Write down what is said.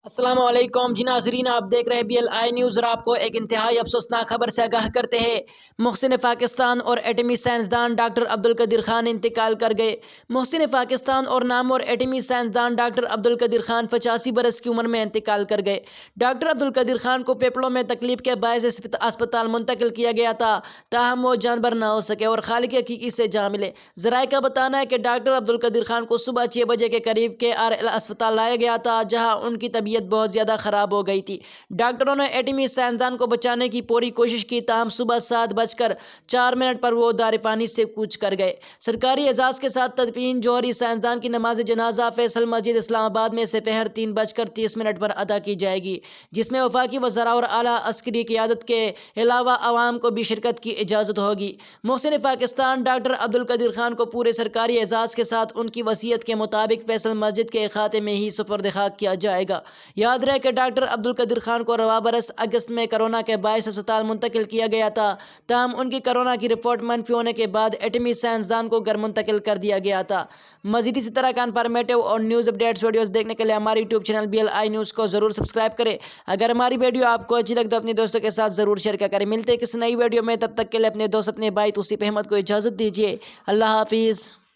السلام علیکم جی ناظرین، آپ دیکھ رہے بی ایل آئی نیوز اور آپ کو ایک انتہائی افسوسناک خبر سے آگاہ کرتے ہیں۔ محسن پاکستان اور ایٹمی سائنسدان ڈاکٹر عبدالقدیرخان انتقال کر گئے۔ محسن پاکستان اور نامور ایٹمی سائنسدان ڈاکٹر عبدالقدیرخان 85 برس کی عمر میں انتقال کر گئے۔ ڈاکٹر عبدالقدیرخان کو پھیپھڑوں میں تکلیف کے باعث اسپتال منتقل کیا گیا تھا، تاہم وہ جان بر نہ ہو سکے اور خالق حقیقی سے جا ملے۔ ذرائع کا بتانا ہے کہ ڈاکٹر عبدالقدیرخان کو صبح 6 بجے کے قریب کے اسپتال لایا گیا تھا، جہاں ان کی طبیعت بہت زیادہ خراب ہو گئی تھی۔ ڈاکٹروں نے ایٹمی سائنسدان کو بچانے کی پوری کوشش کی، تاہم صبح 7:04 پر وہ دار فانی سے کوچ کر گئے۔ سرکاری اعزاز کے ساتھ تدفین جوہری سائنسدان کی نماز جنازہ فیصل مسجد اسلام آباد میں سپہر 3:30 پر ادا کی جائے گی، جس میں وفاقی وزراء اور اعلیٰ عسکری قیادت کے علاوہ عوام کو بھی شرکت کی اجازت ہوگی۔ محسن پاکستان ڈاکٹر عبدالقدیرخان کو پورے سرکاری اعزاز کے ساتھ ان کی وصیت کے مطابق فیصل مسجد کے احاطے میں ہی سپرد خاک کیا جائے گا۔ یاد رہے کہ ڈاکٹر عبدالقدیرخان کو رواں برس اگست میں کرونا کے باعث اسپتال منتقل کیا گیا تھا، تاہم ان کی کرونا کی رپورٹ منفی ہونے کے بعد ایٹمی سائنسدان کو گھر منتقل کر دیا گیا تھا۔ مزید اسی طرح کا انفارمیٹو اور نیوز اپڈیٹس ویڈیوز دیکھنے کے لیے ہمارے YouTube channel B L I news کو ضرور سبسکرائب کریں۔ اگر ہماری ویڈیو آپ کو اچھی لگے تو اپنے دوستوں کے ساتھ ضرور شیئر کریں۔ ملتے ہیں کسی نئی ویڈیو میں، تب تک کے لیے اپنے دوست اپنے بھائی توصیف احمد کو اجازت دیجیے۔ اللہ حافظ۔